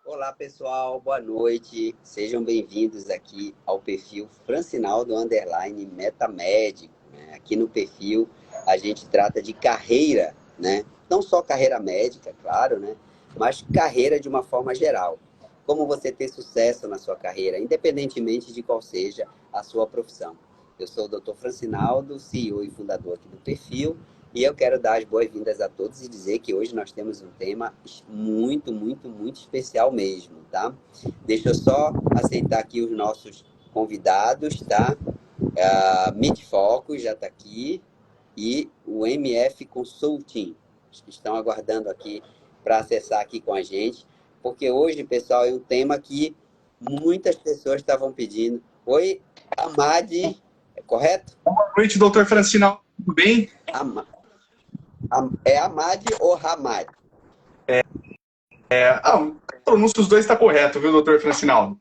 Olá pessoal, boa noite. Sejam bem-vindos aqui ao perfil Francinaldo Underline Metamédico, né? Aqui no perfil a gente trata de carreira, né? Não só carreira médica, claro, né? Mas carreira de uma forma geral. Como você ter sucesso na sua carreira, independentemente de qual seja a sua profissão. Eu sou o Dr. Francinaldo, CEO e fundador aqui do perfil, e eu quero dar as boas-vindas a todos e dizer que hoje nós temos um tema muito especial mesmo, tá? Deixa eu só aceitar aqui os nossos convidados, tá? A Meet Focus já está aqui e o MF Consulting estão aguardando aqui para acessar aqui com a gente, porque hoje, pessoal, é um tema que muitas pessoas estavam pedindo. Oi, Amade, é correto? Boa noite, doutor Francinal. Tudo bem? É Amade ou Hamad? A pronúncia dos dois está correto, viu, doutor Francinal? Tá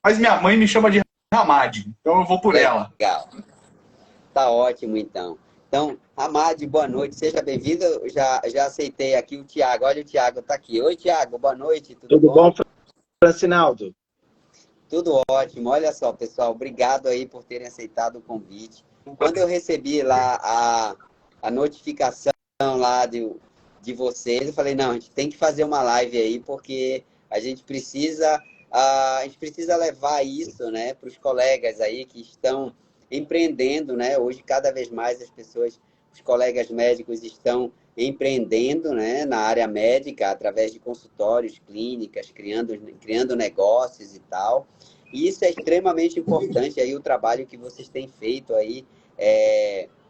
Mas minha mãe me chama de Ramad, então eu vou por ela. legal. Tá ótimo, então. Então, Hamad, boa noite, seja bem-vindo. Já aceitei aqui o Tiago. Olha, o Tiago está aqui. Oi, Tiago, boa noite, tudo Tudo bom? bom, Francinaldo? Tudo ótimo. Olha só, pessoal, obrigado aí por terem aceitado o convite. Quando eu recebi lá a notificação lá de vocês, eu falei, não, a gente tem que fazer uma live aí, porque a gente precisa levar isso, né, para os colegas aí que estão empreendendo, né? Hoje, cada vez mais os colegas médicos estão empreendendo, né, na área médica, através de consultórios, clínicas, criando negócios e tal. E isso é extremamente importante aí, o trabalho que vocês têm feito aí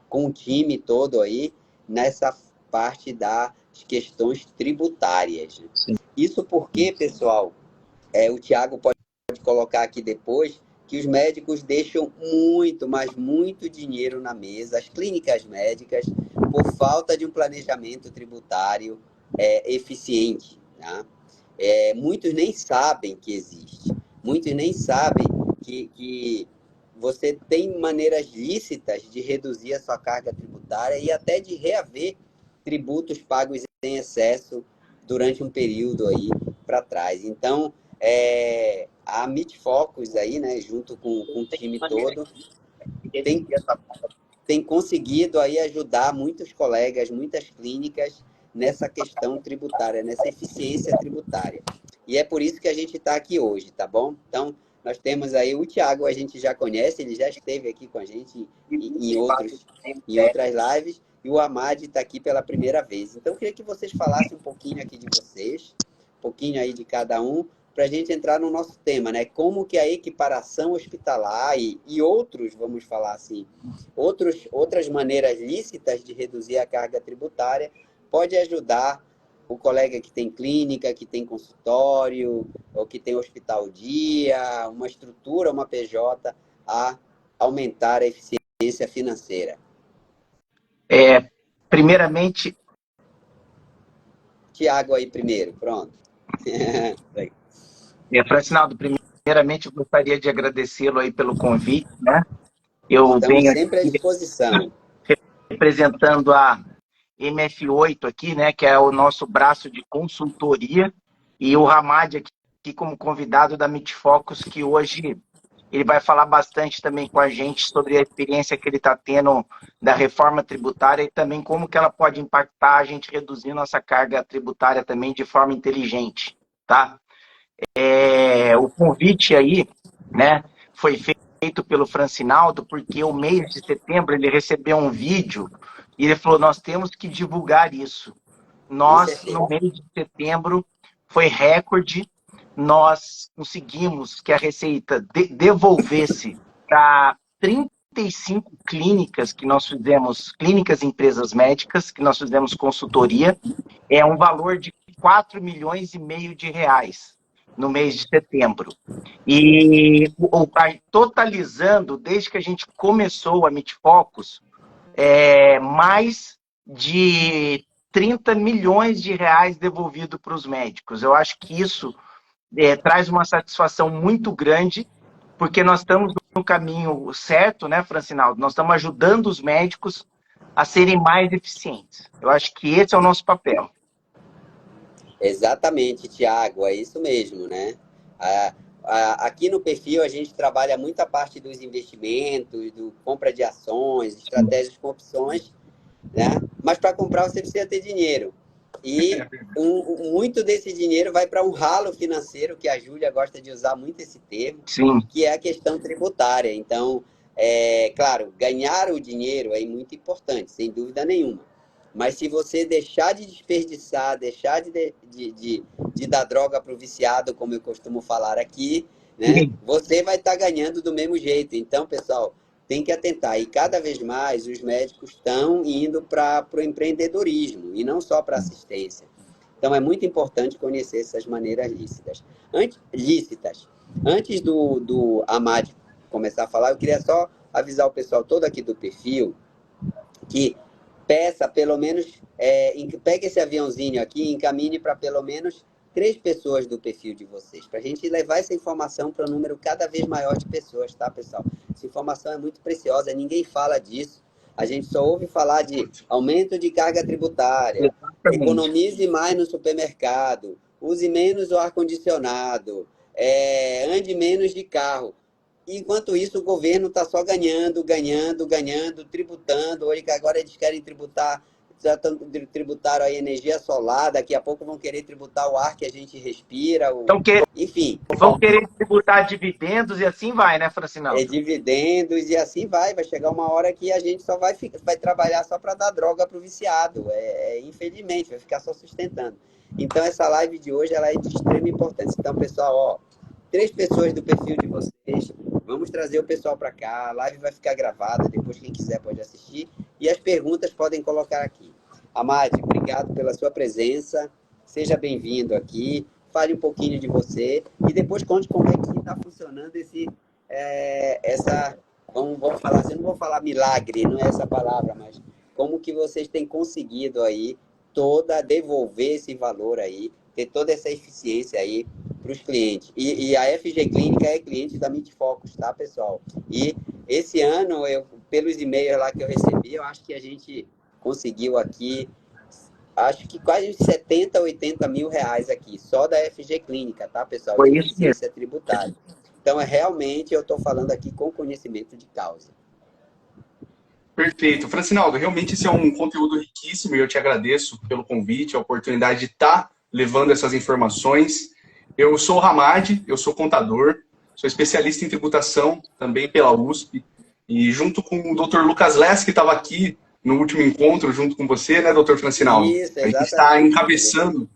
com o time todo aí, nessa parte das questões tributárias. Sim. Isso porque, pessoal, o Tiago pode colocar aqui depois, que os médicos deixam muito, mas muito dinheiro na mesa, as clínicas médicas, por falta de um planejamento tributário eficiente. Tá? Muitos nem sabem que existe. Muitos nem sabem que você tem maneiras lícitas de reduzir a sua carga tributária e até de reaver tributos pagos em excesso durante um período aí para trás. Então, a Meet Focus aí, né, junto com o time todo, tem conseguido aí ajudar muitos colegas, muitas clínicas nessa questão tributária, nessa eficiência tributária. E é por isso que a gente está aqui hoje, tá bom? Então, nós temos aí o Tiago, a gente já conhece, ele já esteve aqui com a gente em outras lives, e o Amad está aqui pela primeira vez. Então, eu queria que vocês falassem um pouquinho aqui de vocês, um pouquinho aí de cada um, para a gente entrar no nosso tema, né? Como que a equiparação hospitalar e outros, vamos falar assim, outras maneiras lícitas de reduzir a carga tributária pode ajudar o colega que tem clínica, que tem consultório, ou que tem hospital dia, uma estrutura, uma PJ, a aumentar a eficiência financeira. Primeiramente, Tiago aí primeiro, pronto. Francinaldo, primeiramente eu gostaria de agradecê-lo aí pelo convite, né? Eu Estamos venho sempre à aqui disposição. representando a MF8 aqui, né, que é o nosso braço de consultoria, e o Hamad aqui como convidado da Meet Focus, que hoje ele vai falar bastante também com a gente sobre a experiência que ele está tendo da reforma tributária e também como que ela pode impactar a gente reduzir nossa carga tributária também de forma inteligente, tá? O convite aí, né, foi feito pelo Francinaldo, porque o mês de setembro ele recebeu um vídeo e ele falou, nós temos que divulgar isso. Nós, no mês de setembro, foi recorde, nós conseguimos que a Receita devolvesse para 35 clínicas que nós fizemos, clínicas e empresas médicas, que nós fizemos consultoria, um valor de 4 milhões e meio de reais no mês de setembro. E totalizando, desde que a gente começou a Meet Focus, mais de 30 milhões de reais devolvido para os médicos. Eu acho que isso traz uma satisfação muito grande, porque nós estamos no caminho certo, né, Francinaldo? Nós estamos ajudando os médicos a serem mais eficientes. Eu acho que esse é o nosso papel. Exatamente, Tiago, é isso mesmo, né? A- Aqui no perfil a gente trabalha muita parte dos investimentos, do compra de ações, estratégias com opções, né? Mas para comprar você precisa ter dinheiro. E muito desse dinheiro vai para um ralo financeiro, que a Júlia gosta de usar muito esse termo, Sim. que é a questão tributária. Então, claro, ganhar o dinheiro é muito importante, sem dúvida nenhuma. Mas se você deixar de desperdiçar, deixar de dar droga para o viciado, como eu costumo falar aqui, né, Sim. você vai estar ganhando do mesmo jeito. Então, pessoal, tem que atentar. E cada vez mais os médicos estão indo para o empreendedorismo e não só para assistência. Então, é muito importante conhecer essas maneiras lícitas. Antes do Amad começar a falar, eu queria só avisar o pessoal todo aqui do perfil que peça pelo menos, pegue esse aviãozinho aqui e encaminhe para pelo menos 3 pessoas do perfil de vocês, para a gente levar essa informação para um número cada vez maior de pessoas, tá, pessoal? Essa informação é muito preciosa, ninguém fala disso. A gente só ouve falar de aumento de carga tributária, Exatamente. economize mais no supermercado, use menos o ar-condicionado, ande menos de carro. Enquanto isso, o governo está só ganhando, ganhando, ganhando, tributando. Hoje que agora eles querem tributar, já tributaram a energia solar, daqui a pouco vão querer tributar o ar que a gente respira, Então, enfim, vão querer tributar dividendos e assim vai, né, Francinaldo? dividendos e assim vai. Vai chegar uma hora que a gente só vai trabalhar só para dar droga para o viciado. Infelizmente, vai ficar só sustentando. Então, essa live de hoje ela é de extrema importância. Então, pessoal, ó, 3 pessoas do perfil de vocês. Vamos trazer o pessoal para cá. A live vai ficar gravada. Depois, quem quiser pode assistir. E as perguntas podem colocar aqui. Amade, obrigado pela sua presença. Seja bem-vindo aqui. Fale um pouquinho de você. E depois conte como é que está funcionando vamos falar assim, eu não vou falar milagre, não é essa palavra, mas como que vocês têm conseguido aí devolver esse valor aí, ter toda essa eficiência aí para os clientes. E a FG Clínica é cliente da Mitfocus, tá, pessoal? E esse ano, pelos e-mails lá que eu recebi, eu acho que a gente conseguiu aqui, acho que quase uns 70, 80 mil reais aqui, só da FG Clínica, tá, pessoal? Foi De isso mesmo. eficiência tributária. Então, realmente, eu estou falando aqui com conhecimento de causa. Perfeito. Francinaldo, realmente esse é um conteúdo riquíssimo e eu te agradeço pelo convite, a oportunidade de estar levando essas informações. Eu sou o Hamad, eu sou contador, sou especialista em tributação, também pela USP, e junto com o Dr. Lucas Less, que estava aqui no último encontro, junto com você, né, Dr. Francinaldo? Isso, A gente está exatamente. encabeçando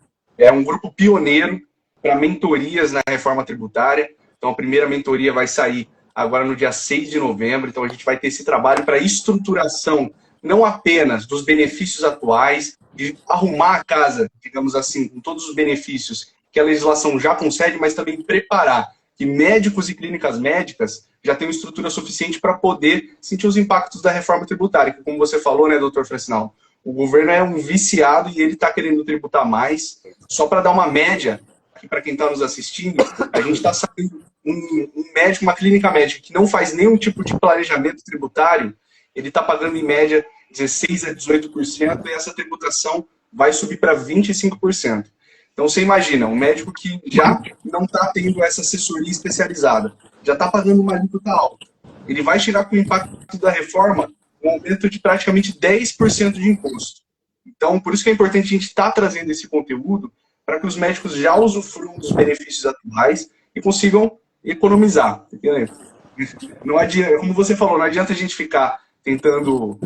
um grupo pioneiro para mentorias na reforma tributária. Então, a primeira mentoria vai sair agora no dia 6 de novembro. Então, a gente vai ter esse trabalho para estruturação, não apenas dos benefícios atuais, de arrumar a casa, digamos assim, com todos os benefícios que a legislação já concede, mas também preparar que médicos e clínicas médicas já tenham estrutura suficiente para poder sentir os impactos da reforma tributária, que, como você falou, né, doutor Francinal, o governo é um viciado e ele está querendo tributar mais. Só para dar uma média, aqui para quem está nos assistindo, a gente está sabendo um médico, uma clínica médica que não faz nenhum tipo de planejamento tributário, ele está pagando em média 16% a 18% e essa tributação vai subir para 25%. Então você imagina, um médico que já não está tendo essa assessoria especializada, já está pagando uma alíquota alta, ele vai chegar com o impacto da reforma um aumento de praticamente 10% de imposto. Então, por isso que é importante a gente estar trazendo esse conteúdo para que os médicos já usufruam dos benefícios atuais e consigam economizar. Entendeu? Não adianta, como você falou, não adianta a gente ficar tentando,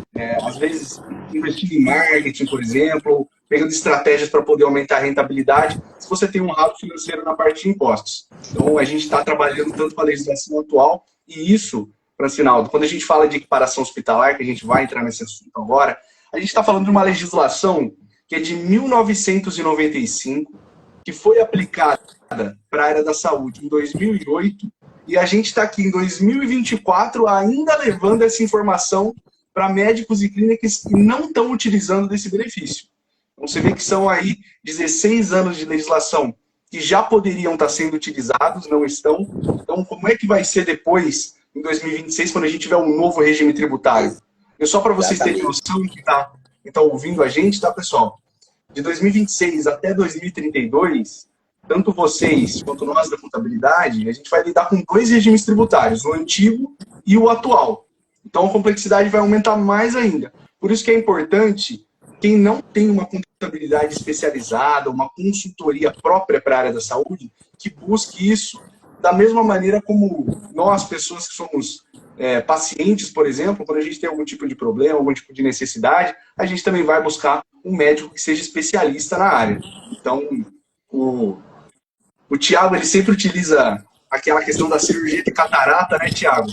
às vezes, investir em marketing, por exemplo, pegando estratégias para poder aumentar a rentabilidade, se você tem um ralo financeiro na parte de impostos. Então, a gente está trabalhando tanto com a legislação atual e isso, Francinaldo, quando a gente fala de equiparação hospitalar, que a gente vai entrar nesse assunto agora, a gente está falando de uma legislação que é de 1995, que foi aplicada para a área da saúde em 2008, e a gente está aqui em 2024 ainda levando essa informação para médicos e clínicas que não estão utilizando desse benefício. Então você vê que são aí 16 anos de legislação que já poderiam estar sendo utilizados, não estão. Então como é que vai ser depois, em 2026, quando a gente tiver um novo regime tributário? E só para vocês terem noção que está ouvindo a gente, tá, pessoal? de 2026 até 2032, tanto vocês quanto nós da contabilidade, a gente vai lidar com dois regimes tributários, o antigo e o atual. Então a complexidade vai aumentar mais ainda. Por isso que é importante, quem não tem uma contabilidade especializada, uma consultoria própria para a área da saúde, que busque isso da mesma maneira como nós, pessoas que somos pacientes, por exemplo, quando a gente tem algum tipo de problema, algum tipo de necessidade, a gente também vai buscar um médico que seja especialista na área. Então, o Thiago, ele sempre utiliza aquela questão da cirurgia de catarata, né, Thiago?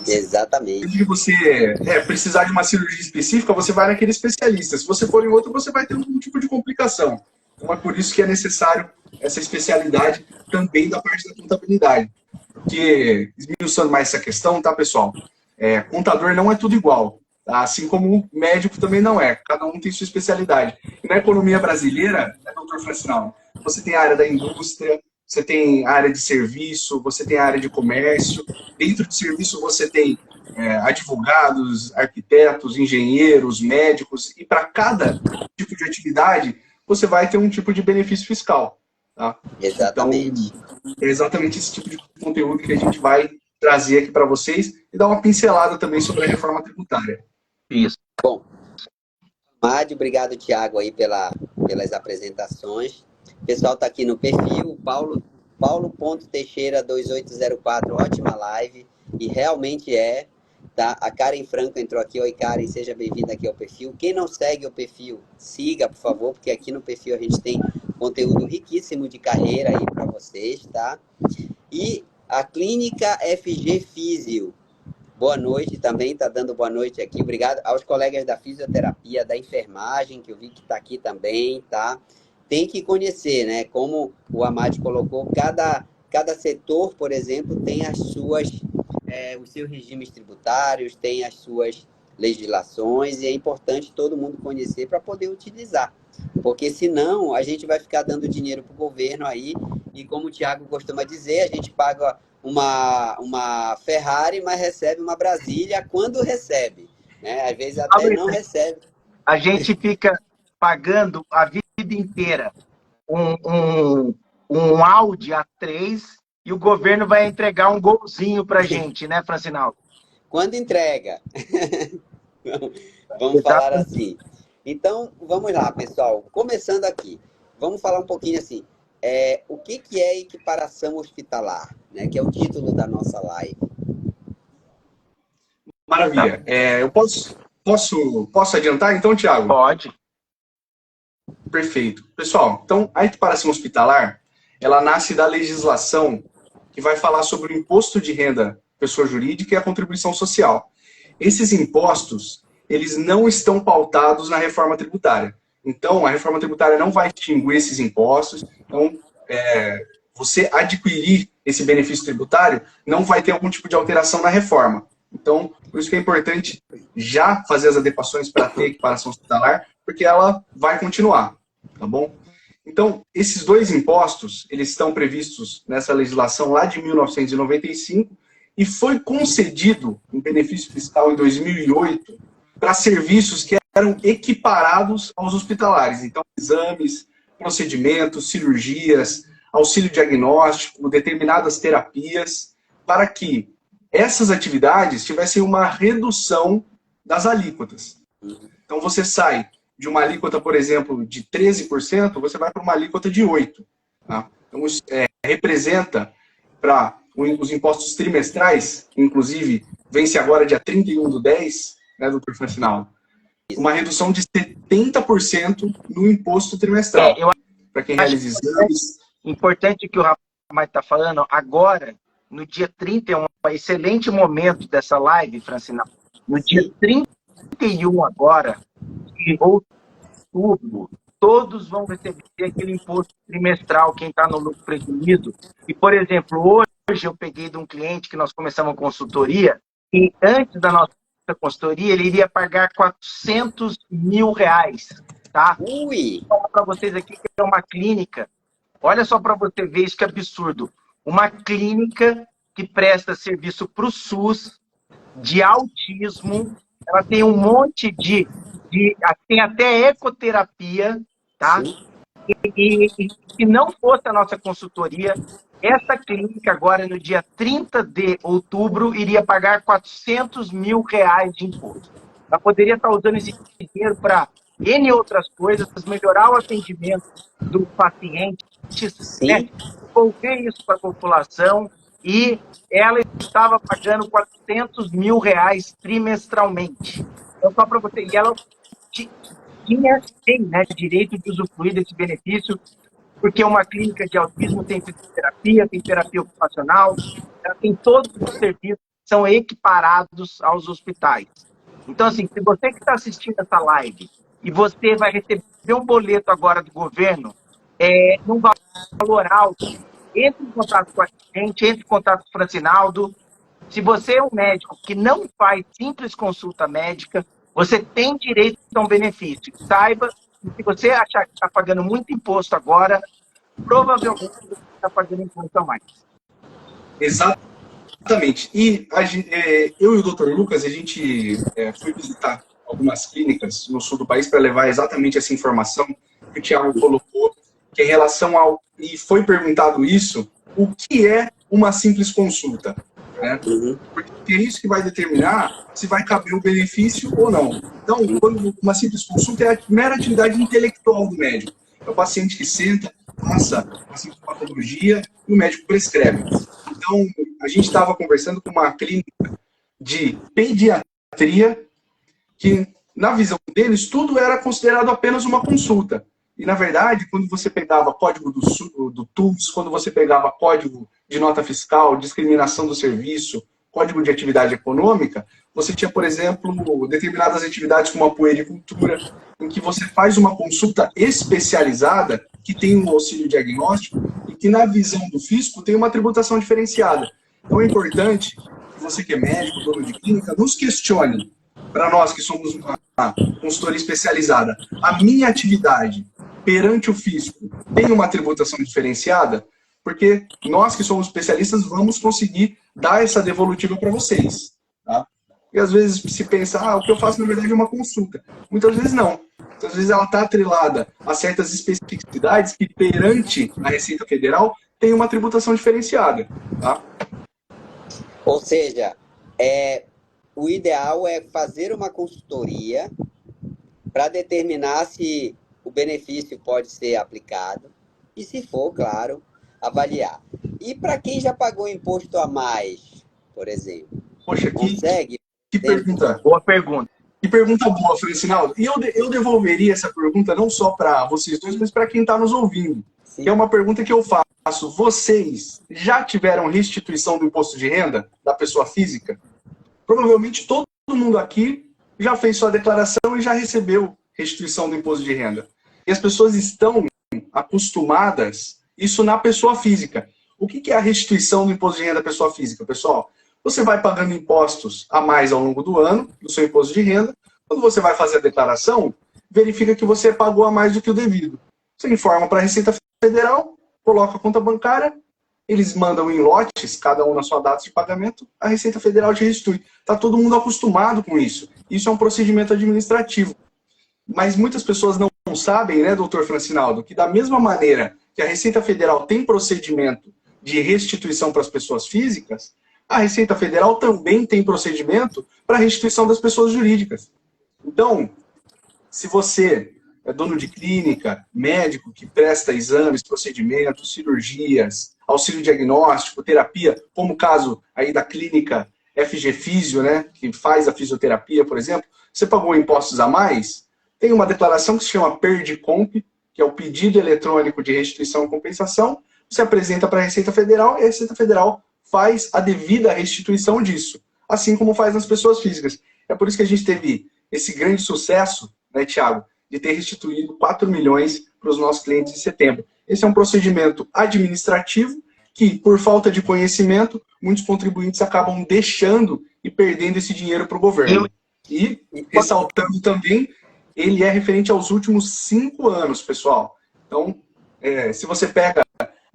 Exatamente. Se você precisar de uma cirurgia específica, você vai naquele especialista. Se você for em outro, você vai ter algum tipo de complicação. Então é por isso que é necessário essa especialidade também da parte da contabilidade. Porque, esmiuçando mais essa questão, tá, pessoal? Contador não é tudo igual. Tá? Assim como médico também não é. Cada um tem sua especialidade. E na economia brasileira, doutor Francinal, você tem a área da indústria, você tem a área de serviço, você tem a área de comércio. Dentro de serviço você tem advogados, arquitetos, engenheiros, médicos. E para cada tipo de atividade, você vai ter um tipo de benefício fiscal. Tá? Exatamente. Então, é exatamente esse tipo de conteúdo que a gente vai trazer aqui para vocês e dar uma pincelada também sobre a reforma tributária. Isso. Bom, Mádio, obrigado, Thiago, aí pelas apresentações. O pessoal está aqui no perfil, Paulo.Teixeira2804, ótima live, e realmente tá? A Karen Franco entrou aqui. Oi, Karen, seja bem-vinda aqui ao perfil. Quem não segue o perfil, siga, por favor, porque aqui no perfil a gente tem conteúdo riquíssimo de carreira aí para vocês, tá? E a Clínica FG Físio, boa noite também, tá dando boa noite aqui. Obrigado aos colegas da fisioterapia, da enfermagem, que eu vi que tá aqui também, tá? Tem que conhecer, né? Como o Amade colocou, cada setor, por exemplo, tem as suas, os seus regimes tributários, tem as suas legislações, e é importante todo mundo conhecer para poder utilizar. Porque senão a gente vai ficar dando dinheiro para o governo aí, e como o Thiago costuma dizer, a gente paga uma Ferrari, mas recebe uma Brasília quando recebe. Né? Às vezes até não recebe. A gente fica pagando a vida inteira um Audi A3 e o governo vai entregar um golzinho pra gente, né, Francinaldo? Quando entrega. Vamos falar assim. Então, vamos lá, pessoal. Começando aqui, vamos falar um pouquinho assim. O que é equiparação hospitalar? Né? Que é o título da nossa live. Maravilha. Eu posso adiantar, então, Thiago? Pode. Perfeito. Pessoal, então, a equiparação hospitalar, ela nasce da legislação que vai falar sobre o imposto de renda pessoa jurídica e a contribuição social. Esses impostos, eles não estão pautados na reforma tributária. Então, a reforma tributária não vai extinguir esses impostos. Então, você adquirir esse benefício tributário não vai ter algum tipo de alteração na reforma. Então, por isso que é importante já fazer as adequações para ter equiparação hospitalar, porque ela vai continuar, tá bom? Então, esses dois impostos, eles estão previstos nessa legislação lá de 1995 e foi concedido um benefício fiscal em 2008 para serviços que eram equiparados aos hospitalares. Então, exames, procedimentos, cirurgias, auxílio diagnóstico, determinadas terapias, para que essas atividades tivessem uma redução das alíquotas. Então, você sai de uma alíquota, por exemplo, de 13%, você vai para uma alíquota de 8%. Tá? Então, isso representa para os impostos trimestrais, inclusive, vence agora dia 31/10, né, doutor Francinaldo? Uma redução de 70% no imposto trimestral. Para quem realiza exames. Importante que o rapaz está falando agora, no dia 31, um excelente momento dessa live, Francinaldo. No dia 31 agora, de outubro, todos vão receber aquele imposto trimestral, quem está no lucro prejuízo. E, por exemplo, hoje eu peguei de um cliente que nós começamos a consultoria, e antes da nossa consultoria, ele iria pagar R$400 mil, tá? Ui! Vou falar para vocês aqui que é uma clínica. Olha só para você ver isso que absurdo. Uma clínica que presta serviço para o SUS de autismo, ela tem um monte tem até ecoterapia, tá? Sim. E se não fosse a nossa consultoria, essa clínica agora, no dia 30 de outubro, iria pagar R$ 400 mil de imposto. Ela poderia estar usando esse dinheiro para N outras coisas, melhorar o atendimento dos pacientes, né? Sim. Devolver isso para a população, e ela estava pagando R$ 400 mil trimestralmente. Então, só para você. E ela tem, né, direito de usufruir desse benefício, porque uma clínica de autismo tem fisioterapia, tem terapia ocupacional, ela tem todos os serviços que são equiparados aos hospitais. Então, assim, se você que está assistindo essa live e você vai receber um boleto agora do governo, num valor alto, entre em contato com a gente, entre em contato com o Francinaldo. Se você é um médico que não faz simples consulta médica, você tem direito a um benefício. Saiba que se você achar que está pagando muito imposto agora, provavelmente você está pagando imposto a mais. Exatamente. E eu e o Dr. Lucas, a gente foi visitar algumas clínicas no sul do país para levar exatamente essa informação que o Thiago colocou, que é em relação ao... E foi perguntado isso, o que é uma simples consulta? Né? Porque é isso que vai determinar se vai caber o benefício ou não. Então, quando uma simples consulta é a mera atividade intelectual do médico. É o paciente que senta, passa uma simples patologia e o médico prescreve. Então, a gente estava conversando com uma clínica de pediatria que, na visão deles, tudo era considerado apenas uma consulta. E, na verdade, quando você pegava código do TUS, quando você pegava código de nota fiscal, discriminação do serviço, código de atividade econômica, você tinha, por exemplo, determinadas atividades como a puericultura, em que você faz uma consulta especializada, que tem um auxílio diagnóstico, e que, na visão do fisco, tem uma tributação diferenciada. Então, é importante que você que é médico, dono de clínica, nos questione, para nós que somos uma consultoria especializada, a minha atividade perante o fisco tem uma tributação diferenciada? Porque nós que somos especialistas vamos conseguir dar essa devolutiva para vocês. Tá? E às vezes se pensa, o que eu faço na verdade é uma consulta. Muitas vezes não. Muitas vezes ela está atrelada a certas especificidades que perante a Receita Federal tem uma tributação diferenciada. Tá? Ou seja, o ideal é fazer uma consultoria para determinar se o benefício pode ser aplicado e, se for, claro, avaliar. E para quem já pagou imposto a mais, por exemplo, poxa, consegue? Que pergunta. Boa pergunta. Que pergunta boa, Francinaldo. E eu devolveria essa pergunta não só para vocês dois, mas para quem está nos ouvindo. Sim. Que é uma pergunta que eu faço. Vocês já tiveram restituição do imposto de renda da pessoa física? Provavelmente todo mundo aqui já fez sua declaração e já recebeu restituição do imposto de renda. E as pessoas estão acostumadas isso na pessoa física. O que é a restituição do imposto de renda da pessoa física, pessoal? Você vai pagando impostos a mais ao longo do ano, do seu imposto de renda. Quando você vai fazer a declaração, verifica que você pagou a mais do que o devido. Você informa para a Receita Federal, coloca a conta bancária, eles mandam em lotes, cada um na sua data de pagamento, a Receita Federal te restitui. Está todo mundo acostumado com isso. Isso é um procedimento administrativo. Mas muitas pessoas não sabem, né, doutor Francinaldo, que da mesma maneira que a Receita Federal tem procedimento de restituição para as pessoas físicas, a Receita Federal também tem procedimento para restituição das pessoas jurídicas. Então, se você é dono de clínica, médico que presta exames, procedimentos, cirurgias, auxílio diagnóstico, terapia, como o caso aí da clínica FG Físio, né, que faz a fisioterapia, por exemplo, você pagou impostos a mais, tem uma declaração que se chama PERDICOMP, que é o Pedido Eletrônico de Restituição e Compensação, você apresenta para a Receita Federal e a Receita Federal faz a devida restituição disso, assim como faz nas pessoas físicas. É por isso que a gente teve esse grande sucesso, né, Thiago, de ter restituído 4 milhões para os nossos clientes em setembro. Esse é um procedimento administrativo que, por falta de conhecimento, muitos contribuintes acabam deixando e perdendo esse dinheiro para o governo. E, ressaltando também, ele é referente aos últimos 5 anos, pessoal. Então, se você pega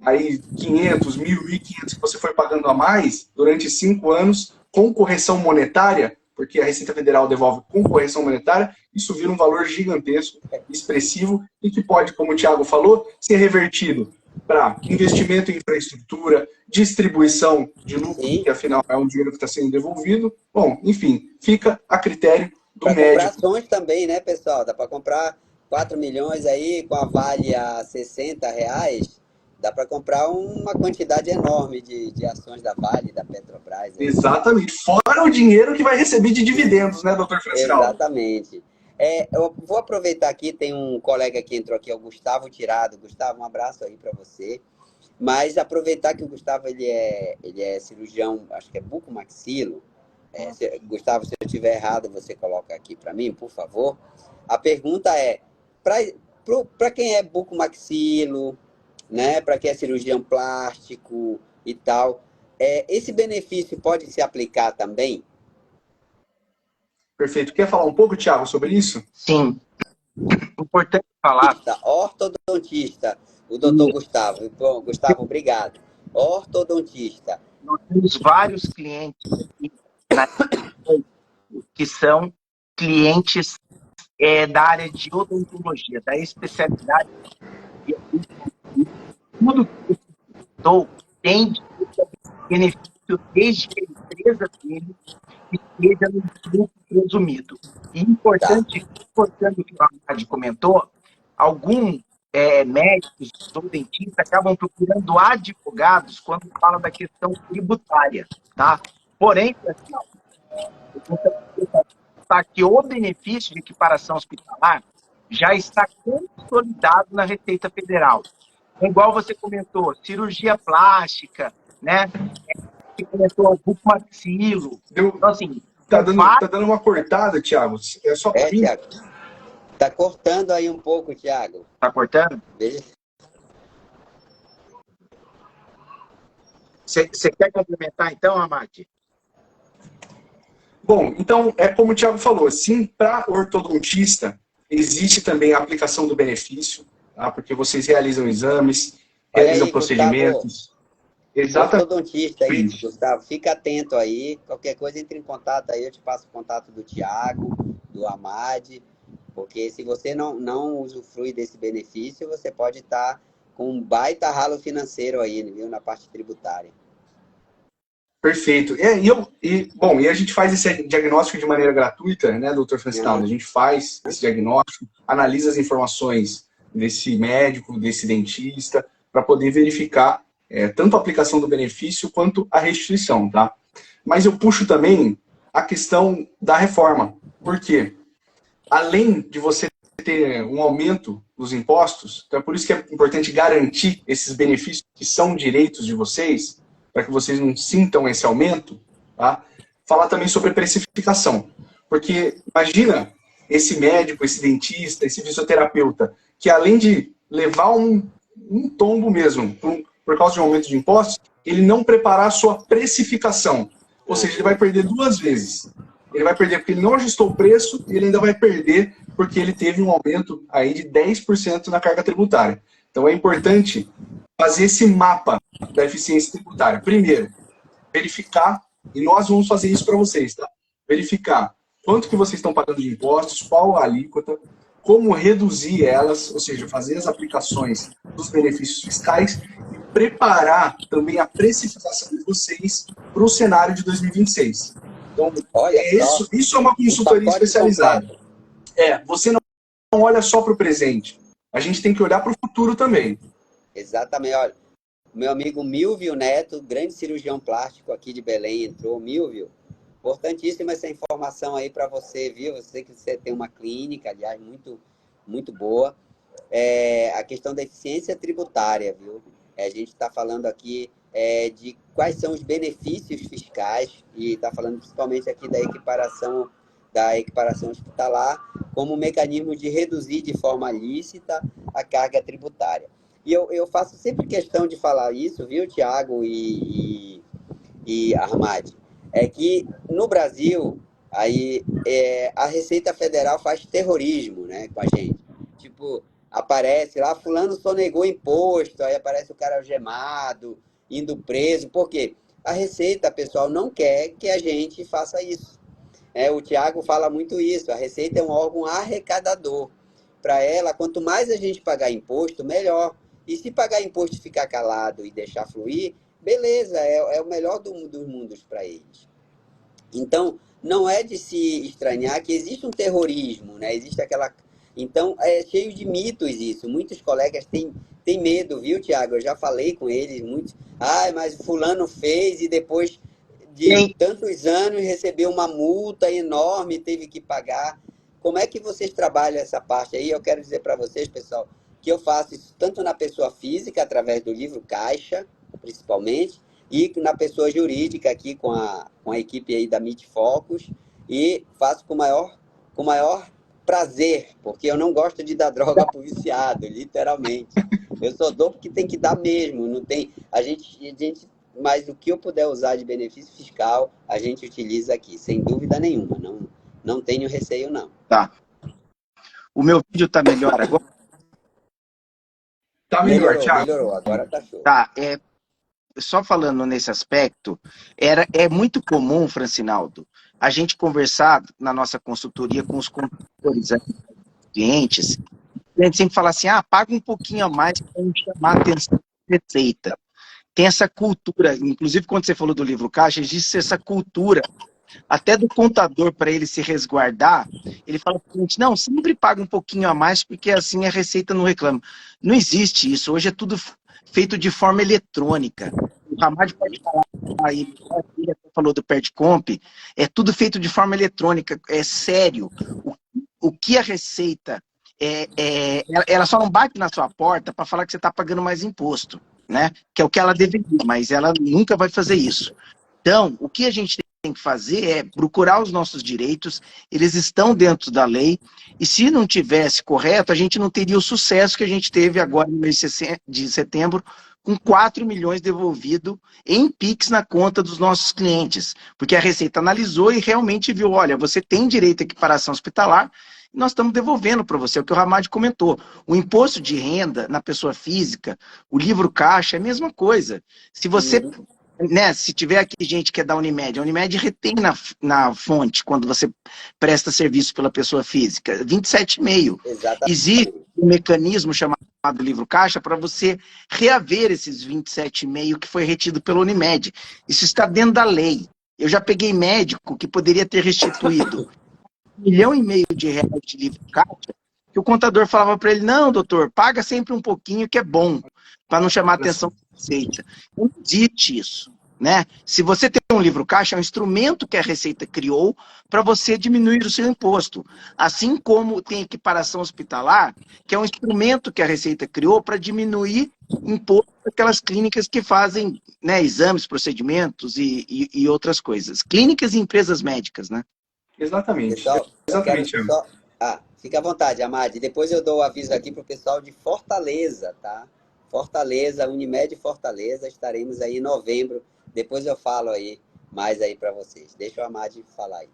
aí 500, 1.000, 1.500 que você foi pagando a mais durante 5 anos, com correção monetária, porque a Receita Federal devolve com correção monetária, isso vira um valor gigantesco, expressivo, e que pode, como o Thiago falou, ser revertido para investimento em infraestrutura, distribuição de lucro, Sim. que afinal é um dinheiro que está sendo devolvido. Bom, enfim, fica a critério do Para comprar médico. ações também, né, pessoal? Dá para comprar 4 milhões aí com a Vale a R$ 60. Dá para comprar uma quantidade enorme de ações da Vale, da Petrobras. Aí. Exatamente. Fora o dinheiro que vai receber de dividendos, né, doutor Francinaldo? Exatamente. Eu vou aproveitar aqui, tem um colega que entrou aqui, é o Gustavo Tirado. Gustavo, um abraço aí para você. Mas aproveitar que o Gustavo ele é cirurgião, acho que é bucomaxilo. Gustavo, se eu estiver errado, você coloca aqui para mim, por favor. A pergunta é, para quem é bucomaxilo, né, para quem é cirurgião plástico e tal, esse benefício pode se aplicar também? Perfeito. Quer falar um pouco, Thiago, sobre isso? Sim. Importante falar. Ortodontista, o doutor Gustavo. Bom, Gustavo, obrigado. Ortodontista. Nós temos vários clientes aqui que são clientes da área de odontologia, da especialidade. Tudo que eu estou tem benefício desde que a empresa dele esteja no lucro presumido. E importante, importando o que o Ahmad comentou, alguns médicos ou dentistas acabam procurando advogados quando fala da questão tributária, tá? Porém, pessoal, eu gostaria de ressaltar que o benefício de equiparação hospitalar já está consolidado na Receita Federal. Igual você comentou, cirurgia plástica, né? Você comentou o bucomaxilo. Então, assim, Tá dando uma cortada, Thiago. É só para mim? Thiago. Tá cortando aí um pouco, Thiago. Tá cortando? Veja. Você quer complementar, então, Amati? Bom, então, é como o Thiago falou, sim, para ortodontista, existe também a aplicação do benefício, tá? Porque vocês realizam exames, realizam aí, procedimentos. Exatamente. Ortodontista aí, Gustavo, fica atento aí. Qualquer coisa, entre em contato aí, eu te passo o contato do Thiago, do Amad, porque se você não usufrui desse benefício, você pode estar com um baita ralo financeiro aí, viu, na parte tributária. Perfeito. E a gente faz esse diagnóstico de maneira gratuita, né, doutor Francinaldo? A gente faz esse diagnóstico, analisa as informações desse médico, desse dentista, para poder verificar tanto a aplicação do benefício quanto a restituição, tá? Mas eu puxo também a questão da reforma. Por quê? Além de você ter um aumento dos impostos, então é por isso que é importante garantir esses benefícios que são direitos de vocês, para que vocês não sintam esse aumento, tá? Falar também sobre precificação. Porque imagina esse médico, esse dentista, esse fisioterapeuta, que além de levar um tombo mesmo, por causa de um aumento de impostos, ele não preparar a sua precificação. Ou seja, ele vai perder duas vezes. Ele vai perder porque ele não ajustou o preço e ele ainda vai perder porque ele teve um aumento aí de 10% na carga tributária. Então é importante fazer esse mapa da eficiência tributária. Primeiro, verificar, e nós vamos fazer isso para vocês, tá? Verificar quanto que vocês estão pagando de impostos, qual a alíquota, como reduzir elas, ou seja, fazer as aplicações dos benefícios fiscais e preparar também a precificação de vocês para o cenário de 2026. Então, isso é uma consultoria especializada. Você não olha só para o presente. A gente tem que olhar para o futuro também. Exatamente. Olha, meu amigo Milvio Neto, grande cirurgião plástico aqui de Belém, entrou. Milvio, importantíssima essa informação aí para você, viu? Eu sei que você tem uma clínica, aliás, muito, muito boa. A questão da eficiência tributária, viu? A gente está falando aqui de quais são os benefícios fiscais e está falando principalmente aqui da equiparação hospitalar como um mecanismo de reduzir de forma lícita a carga tributária. E eu faço sempre questão de falar isso, viu, Thiago e Ahmad? É que no Brasil, aí, a Receita Federal faz terrorismo, né, com a gente. Tipo, aparece lá, fulano sonegou imposto, aí aparece o cara algemado, indo preso. Por quê? A Receita, pessoal, não quer que a gente faça isso. O Tiago fala muito isso. A Receita é um órgão arrecadador. Para ela, quanto mais a gente pagar imposto, melhor. E se pagar imposto e ficar calado e deixar fluir, beleza, é o melhor dos mundos para eles. Então, não é de se estranhar que existe um terrorismo, né? Existe aquela. Então, é cheio de mitos isso. Muitos colegas têm medo, viu, Tiago? Eu já falei com eles, muitos. Ah, mas fulano fez e depois de tantos anos recebeu uma multa enorme, teve que pagar. Como é que vocês trabalham essa parte aí? Eu quero dizer para vocês, pessoal, que eu faço isso tanto na pessoa física, através do livro Caixa, principalmente, e na pessoa jurídica aqui com a equipe aí da Meet Focus, e faço com o maior prazer, porque eu não gosto de dar droga para o viciado, literalmente. Eu só dou porque tem que dar mesmo, não tem... Mas o que eu puder usar de benefício fiscal, a gente utiliza aqui, sem dúvida nenhuma, não tenho receio não. Tá. O meu vídeo tá melhor agora? Tá melhor, Thiago. Melhorou, agora tá show. Tá, só falando nesse aspecto, é muito comum, Francinaldo, a gente conversar na nossa consultoria com os consultores, clientes, a gente sempre fala assim, paga um pouquinho a mais para chamar a atenção da receita. Tem essa cultura, inclusive quando você falou do livro Caixa, existe essa cultura, até do contador, para ele se resguardar, ele fala para a gente, não, sempre paga um pouquinho a mais, porque assim a receita não reclama. Não existe isso, hoje é tudo feito de forma eletrônica. O Ramad pode falar aí, ele falou do Perdcomp, é tudo feito de forma eletrônica, é sério. O que a Receita, ela só não bate na sua porta para falar que você está pagando mais imposto, né? Que é o que ela deveria, mas ela nunca vai fazer isso. Então, o que a gente tem que fazer é procurar os nossos direitos, eles estão dentro da lei, e se não tivesse correto, a gente não teria o sucesso que a gente teve agora no mês de setembro, com 4 milhões devolvido em PIX na conta dos nossos clientes, porque a Receita analisou e realmente viu, olha, você tem direito à equiparação hospitalar, e nós estamos devolvendo para você, é o que o Ramad comentou. O imposto de renda na pessoa física, o livro caixa, é a mesma coisa. Se você... Né, se tiver aqui gente que é da Unimed, a Unimed retém na fonte quando você presta serviço pela pessoa física, 27,5. Existe um mecanismo chamado livro caixa para você reaver esses 27,5 que foi retido pela Unimed. Isso está dentro da lei. Eu já peguei médico que poderia ter restituído 1,5 milhão de reais de livro caixa, que o contador falava para ele, não, doutor, paga sempre um pouquinho que é bom, para não chamar a atenção da Receita. Não existe isso, né? Se você tem um livro caixa, é um instrumento que a Receita criou para você diminuir o seu imposto. Assim como tem equiparação hospitalar, que é um instrumento que a Receita criou para diminuir o imposto daquelas clínicas que fazem, né, exames, procedimentos e outras coisas. Clínicas e empresas médicas, né? Exatamente. Pessoal, Exatamente. Fica à vontade, Amad. Depois eu dou o aviso aqui para o pessoal de Fortaleza, tá? Fortaleza, Unimed Fortaleza, estaremos aí em novembro. Depois eu falo aí mais aí para vocês. Deixa o Amad falar aí.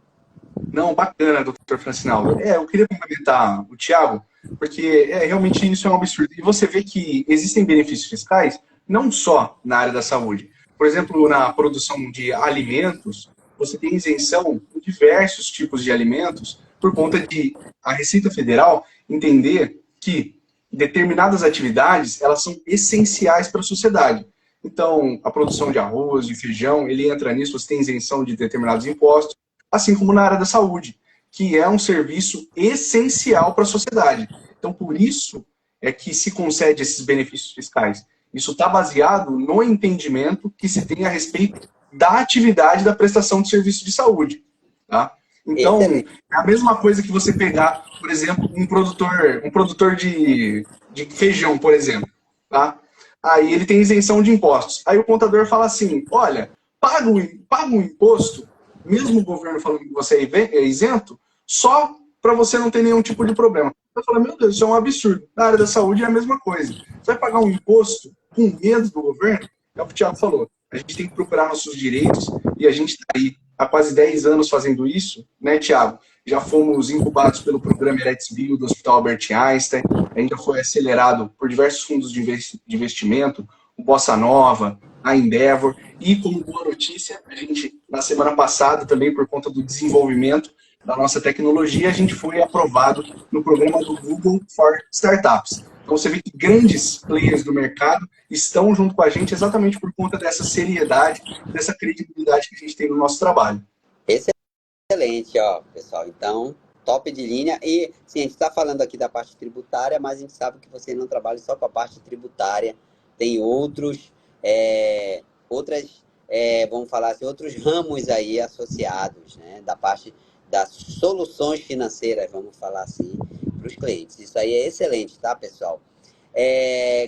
Não, bacana, doutor Francinaldo. Eu queria complementar o Thiago, porque realmente isso é um absurdo. E você vê que existem benefícios fiscais não só na área da saúde. Por exemplo, na produção de alimentos, você tem isenção em diversos tipos de alimentos por conta de a Receita Federal entender que determinadas atividades, elas são essenciais para a sociedade. Então, a produção de arroz, de feijão, ele entra nisso, você tem isenção de determinados impostos, assim como na área da saúde, que é um serviço essencial para a sociedade. Então, por isso é que se concede esses benefícios fiscais. Isso está baseado no entendimento que se tem a respeito da atividade da prestação de serviço de saúde. Tá? Então, é a mesma coisa que você pegar, por exemplo, um produtor de feijão, por exemplo. Tá? Aí ele tem isenção de impostos. Aí o contador fala assim, olha, paga um imposto, mesmo o governo falando que você é isento, só para você não ter nenhum tipo de problema. Você fala, meu Deus, isso é um absurdo. Na área da saúde é a mesma coisa. Você vai pagar um imposto com medo do governo? É o que o Thiago falou. A gente tem que procurar nossos direitos e a gente está aí há quase 10 anos fazendo isso, né, Thiago? Já fomos incubados pelo programa Eretz-Bio do Hospital Albert Einstein, a gente já foi acelerado por diversos fundos de investimento, o Bossa Nova, a Endeavor. E como boa notícia, a gente, na semana passada, também por conta do desenvolvimento da nossa tecnologia, a gente foi aprovado no programa do Google for Startups. Então você vê que grandes players do mercado estão junto com a gente exatamente por conta dessa seriedade, dessa credibilidade que a gente tem no nosso trabalho. Excelente, ó, pessoal. Então, top de linha. E, sim, a gente está falando aqui da parte tributária, mas a gente sabe que você não trabalha só com a parte tributária. Tem vamos falar assim, outros ramos aí associados, né? Da parte das soluções financeiras, vamos falar assim, para os clientes. Isso aí é excelente, tá, pessoal?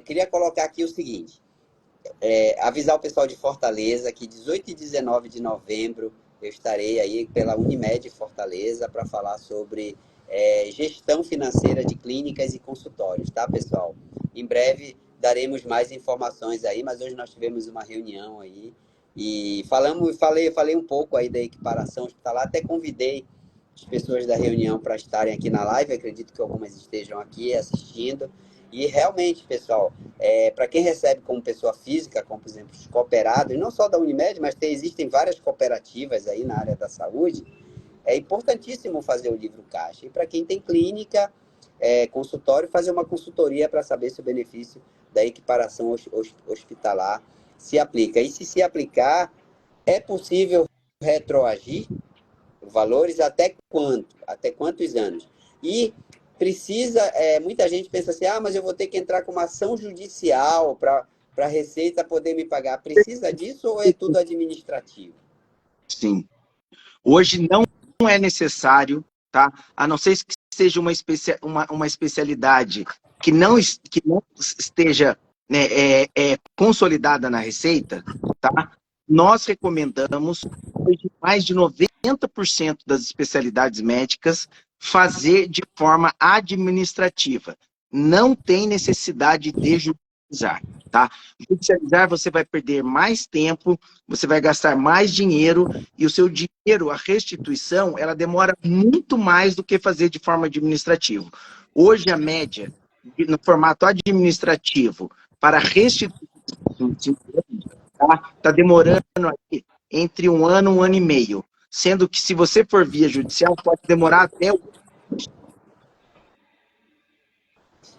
Queria colocar aqui o seguinte. Avisar o pessoal de Fortaleza que 18 e 19 de novembro eu estarei aí pela Unimed Fortaleza para falar sobre gestão financeira de clínicas e consultórios, tá, pessoal? Em breve daremos mais informações aí, mas hoje nós tivemos uma reunião aí e falei um pouco aí da equiparação hospitalar, até convidei as pessoas da reunião para estarem aqui na live, acredito que algumas estejam aqui assistindo. E realmente, pessoal, para quem recebe como pessoa física, como por exemplo os cooperados, não só da Unimed, mas existem várias cooperativas aí na área da saúde, é importantíssimo fazer o livro caixa. E para quem tem clínica, consultório, fazer uma consultoria para saber se o benefício da equiparação hospitalar se aplica. E se aplicar, é possível retroagir valores até quanto? Até quantos anos? E muita gente pensa assim, mas eu vou ter que entrar com uma ação judicial para a Receita poder me pagar. Precisa disso ou é tudo administrativo? Sim. Hoje não é necessário, tá? A não ser que seja uma especialidade que não esteja, né, consolidada na Receita, tá? Nós recomendamos, hoje, mais de 90% das especialidades médicas fazer de forma administrativa. Não tem necessidade de judicializar, tá? Judicializar, você vai perder mais tempo, você vai gastar mais dinheiro, e o seu dinheiro, a restituição, ela demora muito mais do que fazer de forma administrativa. Hoje, a média, no formato administrativo, para restituição, tá demorando aqui entre 1 ano e 1 ano e meio. Sendo que, se você for via judicial, pode demorar até...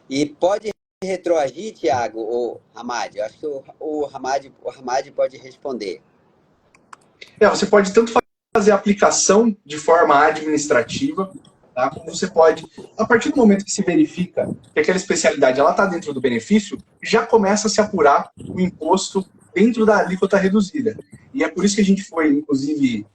E pode retroagir, Tiago, ou Hamad? Eu acho que o Hamad pode responder. Você pode tanto fazer a aplicação de forma administrativa, tá? Como você pode, a partir do momento que se verifica que aquela especialidade está dentro do benefício, já começa a se apurar o imposto dentro da alíquota reduzida. E é por isso que a gente foi, inclusive,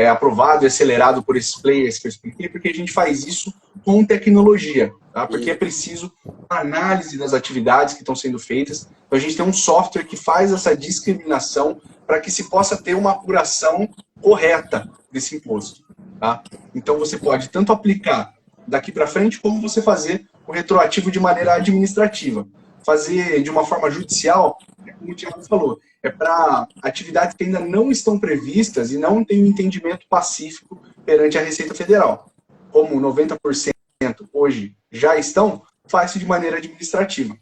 aprovado e acelerado por esses players que eu expliquei, porque a gente faz isso com tecnologia, tá? Porque é preciso uma análise das atividades que estão sendo feitas. Então a gente tem um software que faz essa discriminação para que se possa ter uma apuração correta desse imposto, tá? Então você pode tanto aplicar daqui para frente, como você fazer o retroativo de maneira administrativa. Fazer de uma forma judicial, como o Tiago falou, é para atividades que ainda não estão previstas e não têm um entendimento pacífico perante a Receita Federal. Como 90% hoje já estão, faz-se de maneira administrativa.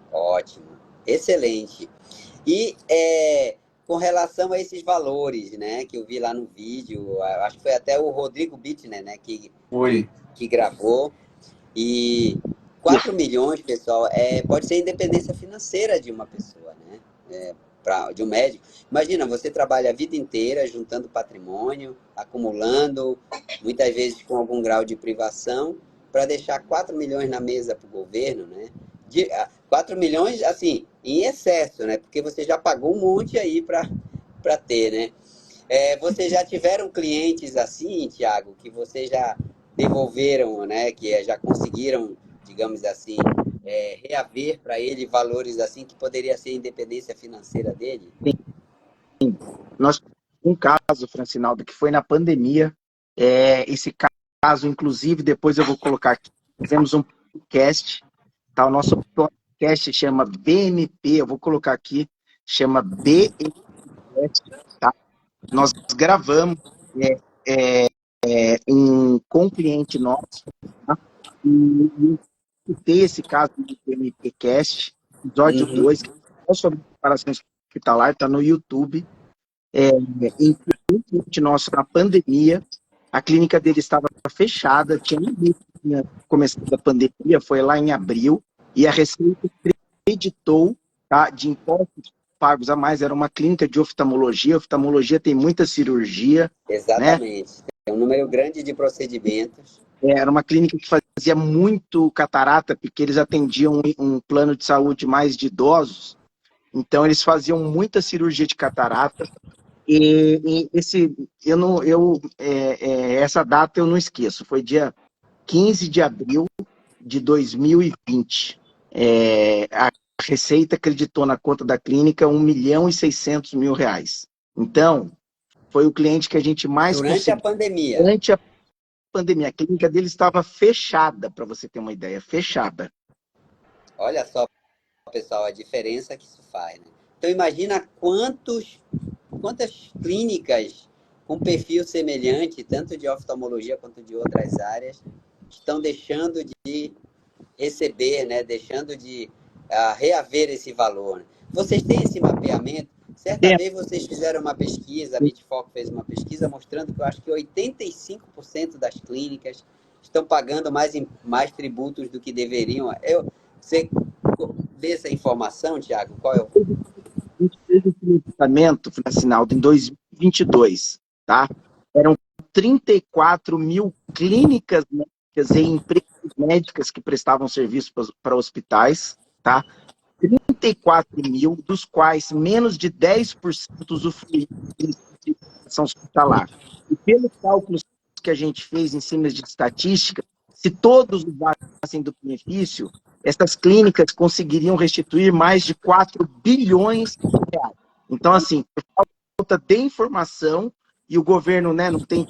Ótimo, excelente. E com relação a esses valores, né, que eu vi lá no vídeo, acho que foi até o Rodrigo Bittner, né, que gravou, e 4 milhões, pessoal, pode ser a independência financeira de uma pessoa, né? De um médico. Imagina, você trabalha a vida inteira juntando patrimônio, acumulando, muitas vezes com algum grau de privação, para deixar 4 milhões na mesa para o governo, né? 4 milhões, assim, em excesso, né? Porque você já pagou um monte aí para ter, né? Vocês já tiveram clientes assim, Tiago, que vocês já devolveram, né? Que já conseguiram, digamos assim, reaver para ele valores assim que poderia ser a independência financeira dele? Sim. Nós um caso, Francinaldo, que foi na pandemia. Esse caso, inclusive, depois eu vou colocar aqui. Fizemos um podcast, tá? O nosso podcast chama BMP, eu vou colocar aqui, chama BMP, tá? Nós gravamos com um cliente nosso, tá? E tem esse caso do MPcast, episódio 2, que é sobre comparações hospitalar, está no YouTube. Em nosso, na pandemia, a clínica dele estava fechada, tinha começado a pandemia, foi lá em abril, e a Receita acreditou, tá, de impostos pagos a mais, era uma clínica de oftalmologia, oftalmologia tem muita cirurgia, Exatamente. Né? Tem um número grande de procedimentos. Era uma clínica que fazia muito catarata, porque eles atendiam um plano de saúde mais de idosos, então eles faziam muita cirurgia de catarata, essa data eu não esqueço, foi dia 15 de abril de 2020. A Receita acreditou na conta da clínica R$ 1.600.000. Então, foi o cliente que a gente mais Durante a pandemia. Durante a pandemia. A clínica dele estava fechada, para você ter uma ideia, fechada. Olha só, pessoal, a diferença que isso faz. Né? Então, imagina quantas clínicas com perfil semelhante, tanto de oftalmologia quanto de outras áreas, estão deixando de receber, né? Deixando de reaver esse valor. Vocês têm esse mapeamento? Certa vez vocês fizeram uma pesquisa, a Mitfoco fez uma pesquisa mostrando que eu acho que 85% das clínicas estão pagando mais tributos do que deveriam. Você vê essa informação, Tiago? Qual é o... A gente fez esse levantamento, Francinaldo, em 2022, tá? Eram 34 mil clínicas médicas e empresas médicas que prestavam serviço para hospitais, tá? 34 mil, dos quais menos de 10% usufruíam de educação hospitalar. E pelos cálculos que a gente fez em cima de estatística, se todos usassem do benefício, essas clínicas conseguiriam restituir mais de 4 bilhões de reais. Então, assim, por falta de informação, e o governo, né, não tem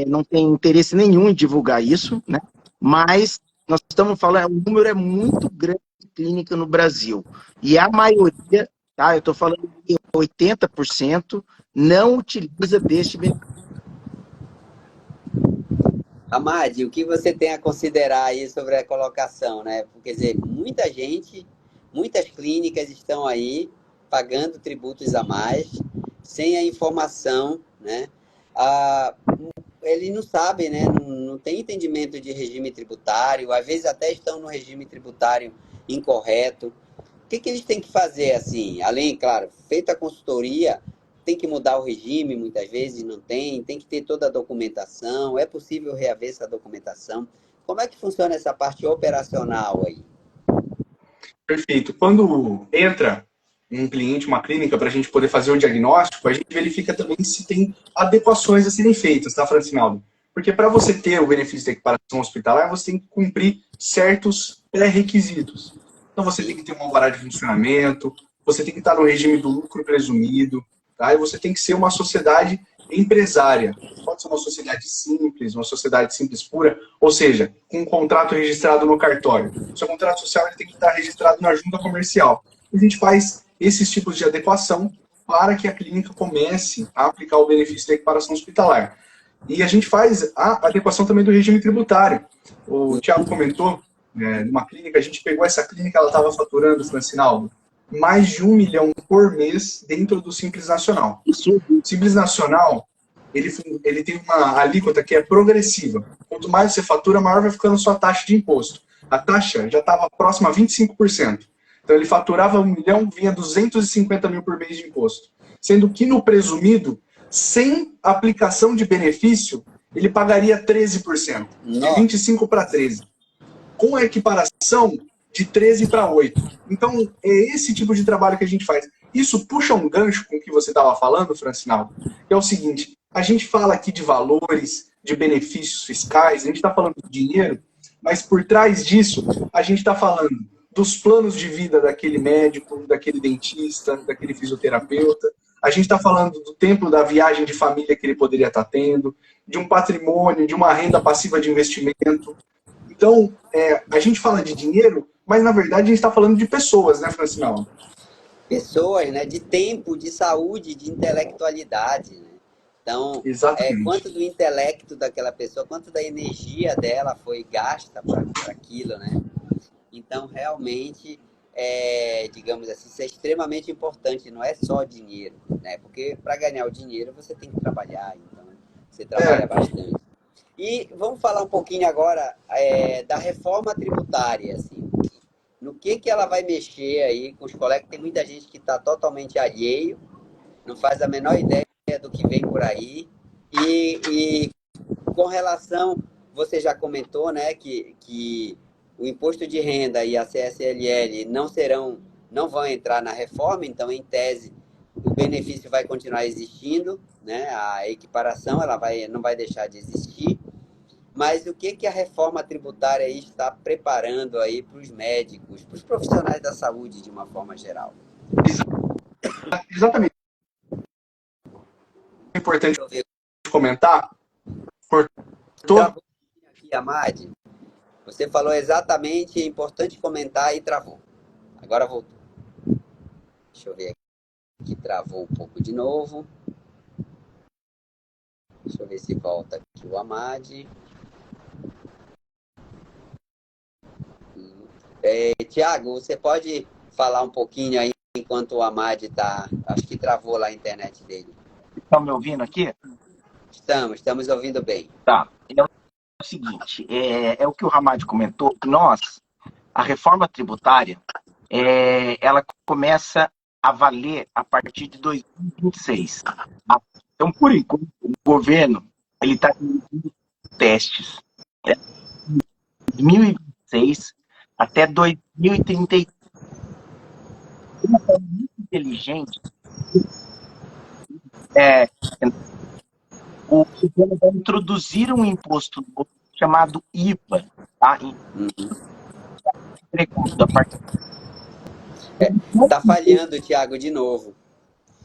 não tem interesse nenhum em divulgar isso, né, mas nós estamos falando, o número é muito grande de clínica no Brasil. E a maioria, tá, eu estou falando de 80%, não utiliza deste benefício. Amade, o que você tem a considerar aí sobre a colocação, né? Quer dizer, muitas clínicas estão aí pagando tributos a mais, sem a informação, né? Ele não sabe, né? Não tem entendimento de regime tributário, às vezes até estão no regime tributário incorreto. O que eles têm que fazer, assim? Além, claro, feita a consultoria, tem que mudar o regime, muitas vezes não tem que ter toda a documentação, é possível reaver essa documentação. Como é que funciona essa parte operacional aí? Perfeito. Quando entra um cliente, uma clínica, para a gente poder fazer o diagnóstico, a gente verifica também se tem adequações a serem feitas, tá, Francinaldo? Porque para você ter o benefício da equiparação hospitalar, você tem que cumprir certos pré-requisitos. Então você tem que ter uma alvará de funcionamento, você tem que estar no regime do lucro presumido, tá? E você tem que ser uma sociedade empresária. Pode ser uma sociedade simples, uma sociedade simples pura, ou seja, com um contrato registrado no cartório. O seu contrato social ele tem que estar registrado na junta comercial. E a gente faz esses tipos de adequação para que a clínica comece a aplicar o benefício da equiparação hospitalar. E a gente faz a adequação também do regime tributário. O Thiago comentou, numa clínica, a gente pegou essa clínica, ela estava faturando, Francinaldo, mais de 1 milhão por mês dentro do Simples Nacional. O Simples Nacional, ele tem uma alíquota que é progressiva. Quanto mais você fatura, maior vai ficando a sua taxa de imposto. A taxa já estava próxima a 25%. Então ele faturava 1 milhão, vinha 250 mil por mês de imposto. Sendo que no presumido, sem aplicação de benefício, ele pagaria 13%. De 25% para 13%. Com a equiparação, de 13 para 8. Então, é esse tipo de trabalho que a gente faz. Isso puxa um gancho com o que você estava falando, Francinaldo, que é o seguinte, a gente fala aqui de valores, de benefícios fiscais, a gente está falando de dinheiro, mas por trás disso, a gente está falando dos planos de vida daquele médico, daquele dentista, daquele fisioterapeuta, a gente está falando do tempo da viagem de família que ele poderia estar tendo, de um patrimônio, de uma renda passiva de investimento. Então, a gente fala de dinheiro, mas na verdade a gente está falando de pessoas, né, Francinaldo? Pessoas, né? De tempo, de saúde, de intelectualidade. Né? Então, quanto do intelecto daquela pessoa, quanto da energia dela foi gasta para aquilo, né? Então, realmente, digamos assim, isso é extremamente importante, não é só dinheiro, né? Porque para ganhar o dinheiro você tem que trabalhar, então você trabalha bastante. E vamos falar um pouquinho agora da reforma tributária, assim, no que ela vai mexer aí com os colegas. Tem muita gente que está totalmente alheio, não faz a menor ideia do que vem por aí. E com relação, você já comentou, né, que o imposto de renda e a CSLL não vão entrar na reforma, então, em tese, o benefício vai continuar existindo, né, a equiparação não vai deixar de existir. Mas o que a reforma tributária aí está preparando aí para os médicos, para os profissionais da saúde de uma forma geral? Exatamente. É importante comentar. Cortou? Aqui, Amad, você falou exatamente, é importante comentar e travou. Agora voltou. Deixa eu ver aqui, travou um pouco de novo. Deixa eu ver se volta aqui o Amad. Tiago, você pode falar um pouquinho aí enquanto o Amad está... Acho que travou lá a internet dele. Estão me ouvindo aqui? Estamos ouvindo bem. Tá. É o seguinte, é o que o Ramad comentou, a reforma tributária, ela começa a valer a partir de 2026. Então, por enquanto, o governo está fazendo testes. De 2026 até 2033. Uma forma muito inteligente, o governo vai introduzir um imposto novo chamado IVA, tá? Tá falhando, Tiago, de novo.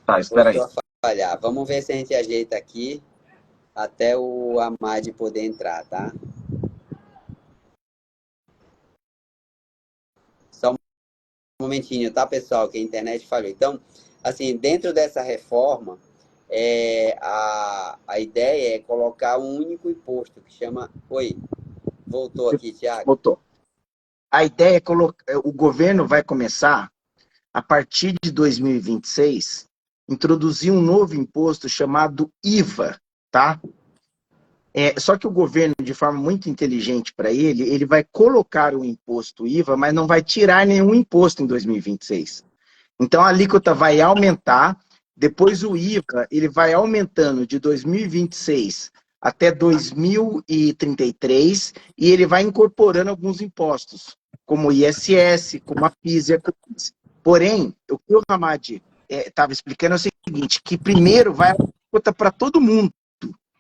Tá, espera aí. Voltou a falhar. Vamos ver se a gente ajeita aqui até o Amad poder entrar, tá? Só um momentinho, tá, pessoal? Que a internet falhou. Então, assim, dentro dessa reforma, a ideia é colocar um único imposto que chama... Oi, voltou aqui, Tiago? Voltou. A ideia é colocar... O governo vai começar, a partir de 2026, introduzir um novo imposto chamado IVA, tá? Só que o governo, de forma muito inteligente para ele vai colocar o imposto IVA, mas não vai tirar nenhum imposto em 2026. Então, a alíquota vai aumentar, depois o IVA ele vai aumentando de 2026 até 2033, e ele vai incorporando alguns impostos, como o ISS, como a PIS e a COFINS. Porém, o que o Ramad estava explicando é o seguinte, que primeiro vai a alíquota para todo mundo,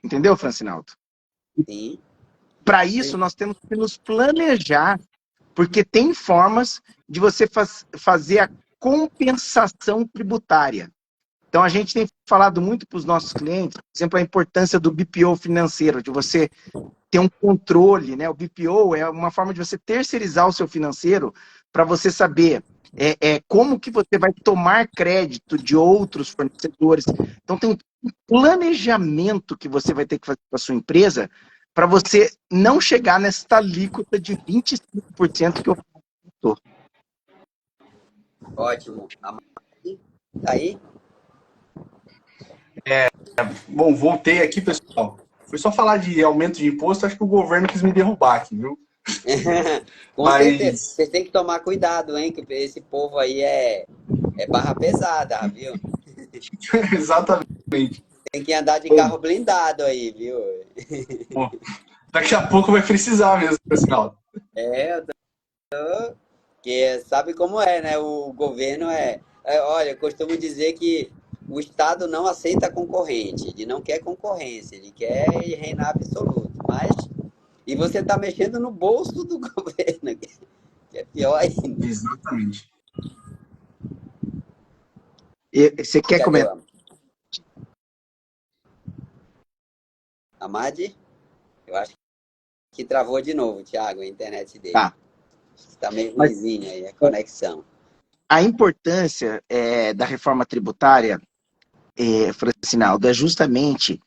entendeu, Francinaldo? Sim. Para isso, nós temos que nos planejar, porque tem formas de você fazer a compensação tributária. Então, a gente tem falado muito para os nossos clientes, por exemplo, a importância do BPO financeiro, de você ter um controle, né? O BPO é uma forma de você terceirizar o seu financeiro para você saber como que você vai tomar crédito de outros fornecedores. Então, tem um planejamento que você vai ter que fazer para a sua empresa para você não chegar nessa alíquota de 25% que eu estou. Ótimo. Tá aí? Bom, voltei aqui, pessoal. Foi só falar de aumento de imposto, acho que o governo quis me derrubar aqui, viu? Com certeza. Vocês têm que tomar cuidado, hein? Que esse povo aí é barra pesada, viu? Exatamente. Tem que andar de carro blindado aí, viu? Bom, daqui a pouco vai precisar mesmo, pessoal. Porque sabe como é, né? O governo olha, eu costumo dizer que o Estado não aceita concorrente, ele não quer concorrência, ele quer reinar absoluto. E você está mexendo no bolso do governo, que é pior ainda. Exatamente. Você quer comentar? Amad? Eu acho que travou de novo, Thiago, a internet dele. Tá. Está meio ruimzinha aí a conexão. A importância da reforma tributária, Francinaldo, é justamente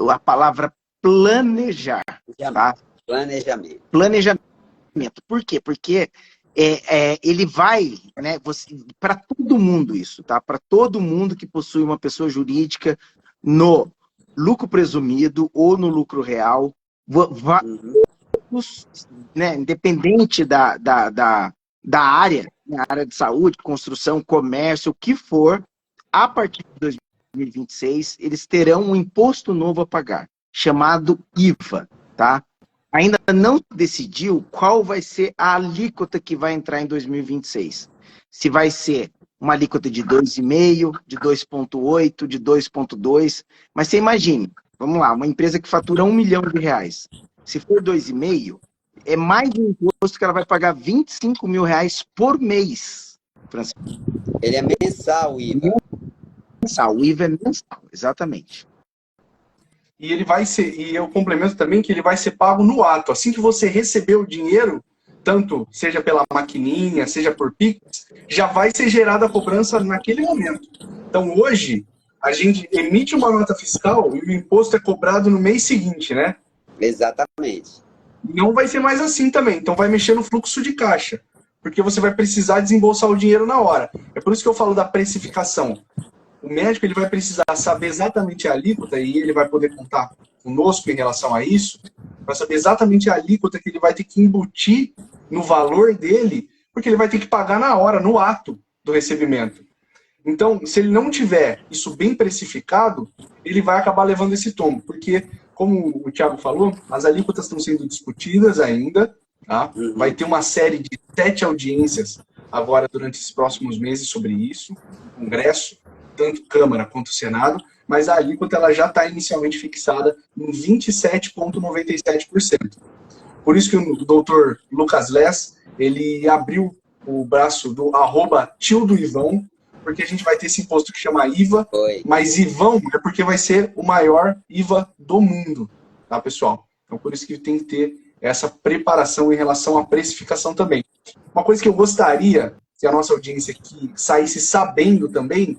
a palavra planejar. Tá? Planejamento. Planejamento. Por quê? Porque ele vai, né, para todo mundo isso, tá? Para todo mundo que possui uma pessoa jurídica no lucro presumido ou no lucro real, né, independente da área, né, área de saúde, construção, comércio, o que for, a partir de 2026, eles terão um imposto novo a pagar, chamado IVA, tá? Ainda não decidiu qual vai ser a alíquota que vai entrar em 2026. Se vai ser uma alíquota de 2,5%, de 2,8%, de 2,2%. Mas você imagine, vamos lá, uma empresa que fatura R$1 milhão. Se for 2,5%, é mais um imposto que ela vai pagar R$25 mil por mês, Francisco. Ele é mensal, o IVA. Mensal, o IVA é mensal, exatamente. E ele vai ser, e eu complemento também que ele vai ser pago no ato. Assim que você receber o dinheiro, tanto seja pela maquininha, seja por Pix, já vai ser gerada a cobrança naquele momento. Então hoje, a gente emite uma nota fiscal e o imposto é cobrado no mês seguinte, né? Exatamente. Não vai ser mais assim também. Então vai mexer no fluxo de caixa. Porque você vai precisar desembolsar o dinheiro na hora. É por isso que eu falo da precificação. O médico ele vai precisar saber exatamente a alíquota e ele vai poder contar conosco em relação a isso, para saber exatamente a alíquota que ele vai ter que embutir no valor dele, porque ele vai ter que pagar na hora, no ato do recebimento. Então, se ele não tiver isso bem precificado, ele vai acabar levando esse tombo, porque, como o Thiago falou, as alíquotas estão sendo discutidas ainda, tá? Vai ter uma série de 7 audiências agora durante esses próximos meses sobre isso, no Congresso, tanto Câmara quanto Senado, mas a alíquota ela já está inicialmente fixada em 27,97%. Por isso que o doutor Lucas Less, ele abriu o braço do @tio-do-Ivão, porque a gente vai ter esse imposto que chama IVA, mas Ivão é porque vai ser o maior IVA do mundo, tá, pessoal? Então, por isso que tem que ter essa preparação em relação à precificação também. Uma coisa que eu gostaria que a nossa audiência aqui saísse sabendo também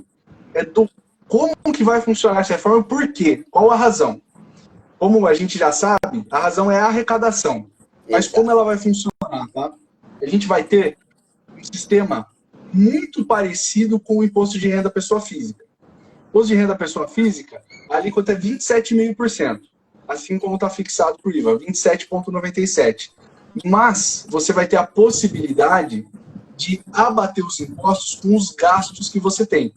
é do como que vai funcionar essa reforma, por quê? Qual a razão? Como a gente já sabe, a razão é a arrecadação. Mas como ela vai funcionar, tá? A gente vai ter um sistema muito parecido com o imposto de renda pessoa física. O imposto de renda pessoa física, a alíquota é 27,5%, assim como está fixado por IVA, 27,97%. Mas você vai ter a possibilidade de abater os impostos com os gastos que você tem.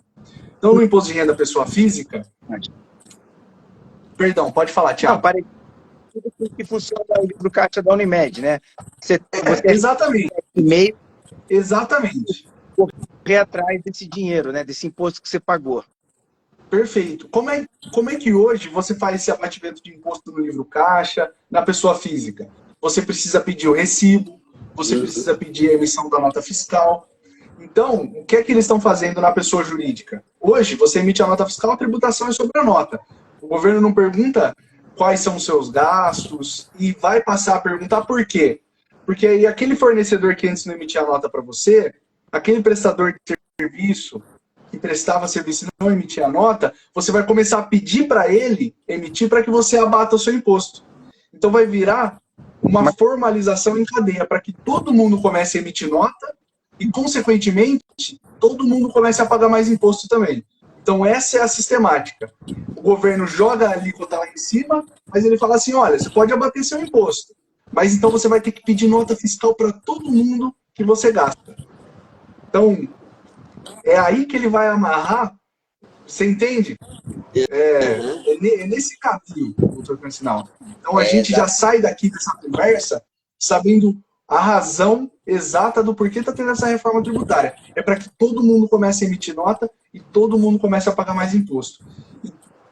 Então, no imposto de renda pessoa física... Perdão, pode falar, Thiago. Não, parece que funciona o livro caixa da Unimed, né? Você exatamente. E-mail, exatamente. correr atrás desse dinheiro, né? Desse imposto que você pagou. Perfeito. Como é que hoje você faz esse abatimento de imposto no livro caixa, na pessoa física? Você precisa pedir o recibo, você precisa pedir a emissão da nota fiscal. Então, o que é que eles estão fazendo na pessoa jurídica? Hoje, você emite a nota fiscal, a tributação é sobre a nota. O governo não pergunta quais são os seus gastos e vai passar a perguntar por quê. Porque aí aquele fornecedor que antes não emitia a nota para você, aquele prestador de serviço que prestava serviço e não emitia a nota, você vai começar a pedir para ele emitir para que você abata o seu imposto. Então vai virar uma formalização em cadeia para que todo mundo comece a emitir nota e, consequentemente, todo mundo comece a pagar mais imposto também. Então, essa é a sistemática. O governo joga a alíquota lá em cima, mas ele fala assim, olha, você pode abater seu imposto, mas então você vai ter que pedir nota fiscal para todo mundo que você gasta. Então, é aí que ele vai amarrar, você entende? É nesse caminho, doutor Francinaldo. Então, a gente já sai daqui dessa conversa sabendo a razão exata do porquê está tendo essa reforma tributária. É para que todo mundo comece a emitir nota e todo mundo comece a pagar mais imposto.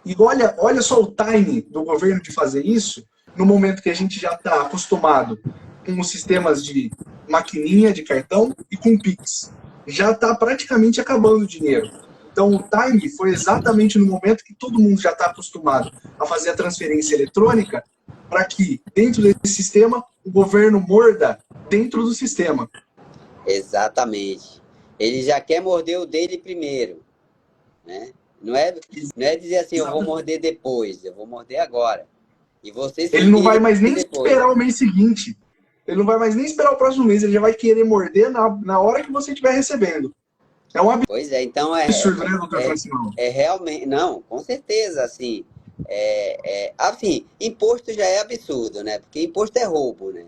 E olha só o time do governo de fazer isso, no momento que a gente já está acostumado com os sistemas de maquininha, de cartão e com Pix. Já está praticamente acabando o dinheiro. Então o time foi exatamente no momento que todo mundo já está acostumado a fazer a transferência eletrônica, para que, dentro desse sistema, o governo morda dentro do sistema. Exatamente. Ele já quer morder o dele primeiro, né? Não é dizer assim, eu vou morder depois, eu vou morder agora. E vocês ele não vai mais nem esperar o mês seguinte. ele não vai mais nem esperar o próximo mês, ele já vai querer morder na hora que você estiver recebendo. É um Pois é, então absurdo, né, doutor Francino? realmente, não, com certeza, assim, assim, imposto já é absurdo, né? Porque imposto é roubo, né?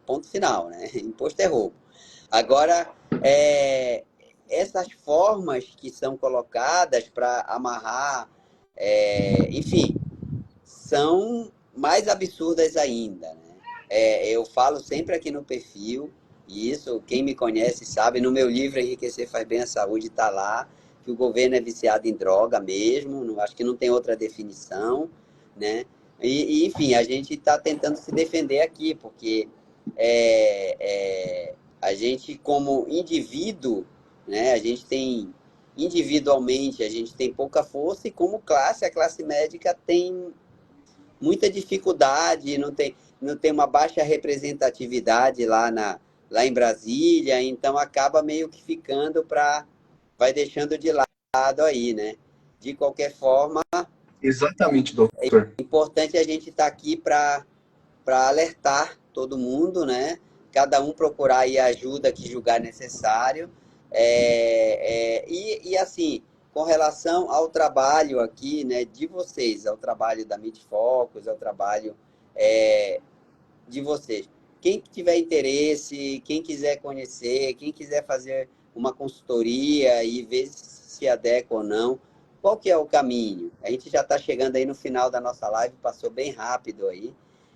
Ponto final, né? Imposto é roubo. Agora, essas formas que são colocadas para amarrar, enfim, são mais absurdas ainda, né? Eu falo sempre aqui no perfil, e isso quem me conhece sabe, no meu livro Enriquecer Faz Bem à Saúde está lá, que o governo é viciado em droga mesmo, acho que não tem outra definição, né? Enfim, a gente está tentando se defender aqui, porque a gente como indivíduo, né, individualmente, a gente tem pouca força e como classe, a classe médica tem muita dificuldade, não tem uma baixa representatividade lá em Brasília, então acaba meio que vai deixando de lado aí, né? De qualquer forma, Exatamente, doutor. é importante a gente estar aqui para alertar todo mundo, né? Cada um procurar aí a ajuda que julgar necessário. E assim, com relação ao trabalho aqui, né, de vocês, ao trabalho da Meet Focus, ao trabalho de vocês. Quem tiver interesse, quem quiser conhecer, quem quiser fazer uma consultoria e ver se adequa ou não, qual que é o caminho? A gente já está chegando aí no final da nossa live, passou bem rápido aí,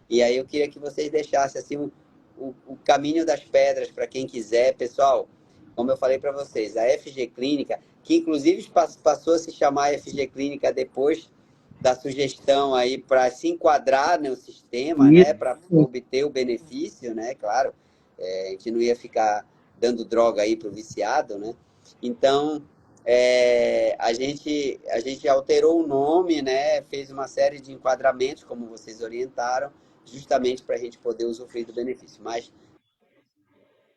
e aí eu queria que vocês deixassem assim o caminho das pedras para quem quiser. Pessoal, como eu falei para vocês, a FG Clínica, que inclusive passou a se chamar FG Clínica depois da sugestão aí para se enquadrar no sistema, né, para obter o benefício, né, claro, a gente não ia ficar dando droga aí para o viciado, né, então a gente alterou o nome, né, fez uma série de enquadramentos, como vocês orientaram, justamente para a gente poder usufruir do benefício, mas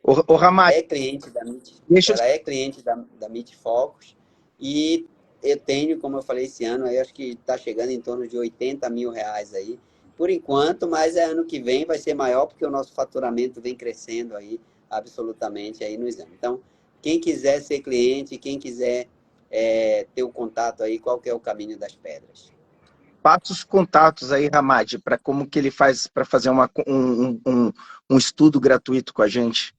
O Ramad, é cliente da Meet, deixa eu... ela é cliente da Meet Focus e eu tenho, como eu falei esse ano, aí acho que está chegando em torno de 80 mil reais aí, por enquanto, mas ano que vem vai ser maior porque o nosso faturamento vem crescendo aí absolutamente aí no exame. Então, quem quiser ser cliente, quem quiser ter o contato aí, qual que é o caminho das pedras? Passa os contatos aí, Ramad, para como que ele faz para fazer um estudo gratuito com a gente.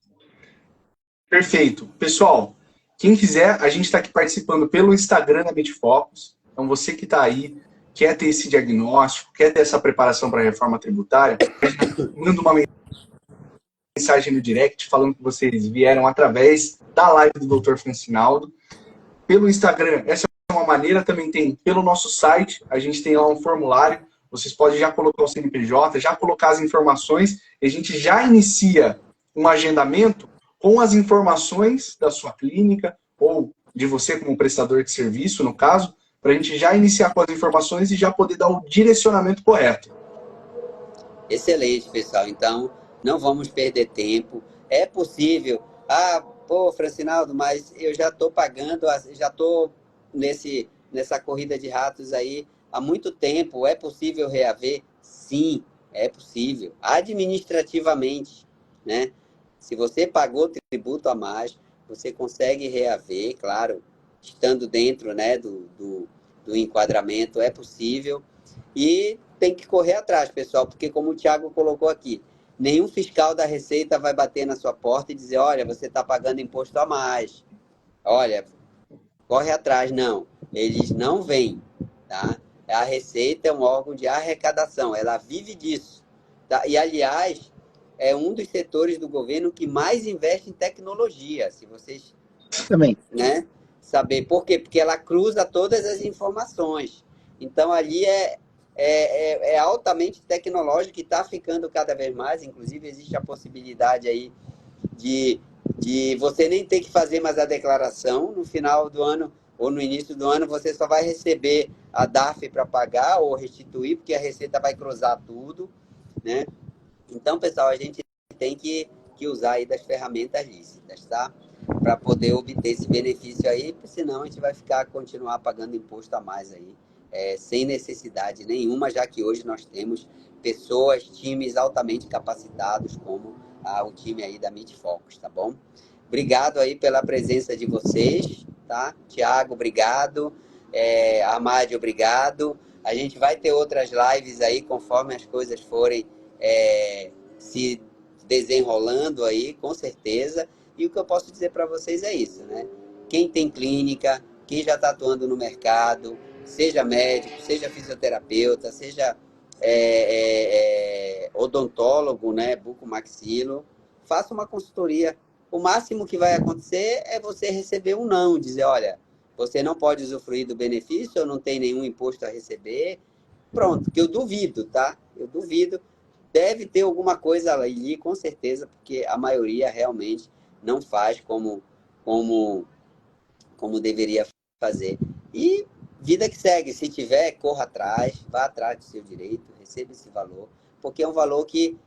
Perfeito. Pessoal, quem quiser, a gente está aqui participando pelo Instagram da Bitfocus. Então, você que está aí, quer ter esse diagnóstico, quer ter essa preparação para a reforma tributária, manda uma mensagem no direct falando que vocês vieram através da live do Dr. Francinaldo. Pelo Instagram, essa é uma maneira, também tem pelo nosso site, a gente tem lá um formulário, vocês podem já colocar o CNPJ, já colocar as informações, e a gente já inicia um agendamento com as informações da sua clínica, ou de você como prestador de serviço, no caso, para a gente já iniciar com as informações e já poder dar o direcionamento correto. Excelente, pessoal. Então, não vamos perder tempo. É possível. Pô, Francinaldo, mas eu já estou pagando, já estou nessa corrida de ratos aí há muito tempo. É possível reaver? Sim, é possível. Administrativamente, né? Se você pagou tributo a mais, você consegue reaver, claro, estando dentro, né, do enquadramento, é possível. E tem que correr atrás, pessoal, porque como o Thiago colocou aqui, nenhum fiscal da Receita vai bater na sua porta e dizer, olha, você está pagando imposto a mais. Olha, corre atrás. Não, eles não vêm, tá? A Receita é um órgão de arrecadação, ela vive disso. Tá? E, aliás, é um dos setores do governo que mais investe em tecnologia, se vocês Também. né, saber. Por quê? Porque ela cruza todas as informações. Então, ali é altamente tecnológico e está ficando cada vez mais. Inclusive, existe a possibilidade aí de você nem ter que fazer mais a declaração no final do ano ou no início do ano, você só vai receber a DARF para pagar ou restituir, porque a Receita vai cruzar tudo, né? Então, pessoal, a gente tem que usar aí das ferramentas lícitas, tá? Para poder obter esse benefício aí, senão a gente vai continuar pagando imposto a mais aí, sem necessidade nenhuma, já que hoje nós temos pessoas, times altamente capacitados, como o time aí da Meet Focus, tá bom? Obrigado aí pela presença de vocês, tá? Tiago, obrigado. Amádio, obrigado. A gente vai ter outras lives aí, conforme as coisas forem se desenrolando aí, com certeza. E o que eu posso dizer para vocês é isso, né? Quem tem clínica, quem já está atuando no mercado, seja médico, seja fisioterapeuta, seja odontólogo, né, bucomaxilo, faça uma consultoria. O máximo que vai acontecer é você receber um não, dizer, olha, você não pode usufruir do benefício, ou não tem nenhum imposto a receber. Pronto, que eu duvido, tá? Eu duvido. Deve ter alguma coisa ali, com certeza, porque a maioria realmente não faz como deveria fazer. E vida que segue, se tiver, corra atrás, vá atrás do seu direito, receba esse valor, porque é um valor que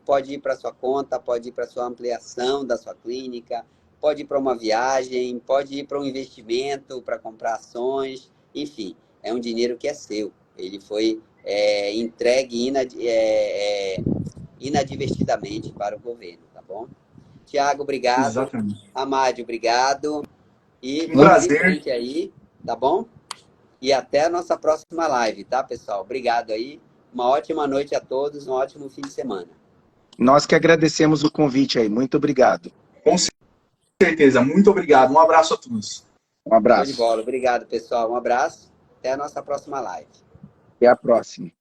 pode ir para sua conta, pode ir para sua ampliação da sua clínica, pode ir para uma viagem, pode ir para um investimento, para comprar ações, enfim, é um dinheiro que é seu. Ele foi entregue inadvertidamente para o governo, tá bom? Tiago, obrigado. Exatamente. Amádio, obrigado. E Um vamos em prazer. frente aí, tá bom? E até a nossa próxima live, tá, pessoal? Obrigado aí. Uma ótima noite a todos, um ótimo fim de semana. Nós que agradecemos o convite aí. Muito obrigado. Com certeza. Muito obrigado. Um abraço a todos. Um Show de abraço. bola. Obrigado, pessoal. Um abraço. Até a nossa próxima live. Até a próxima.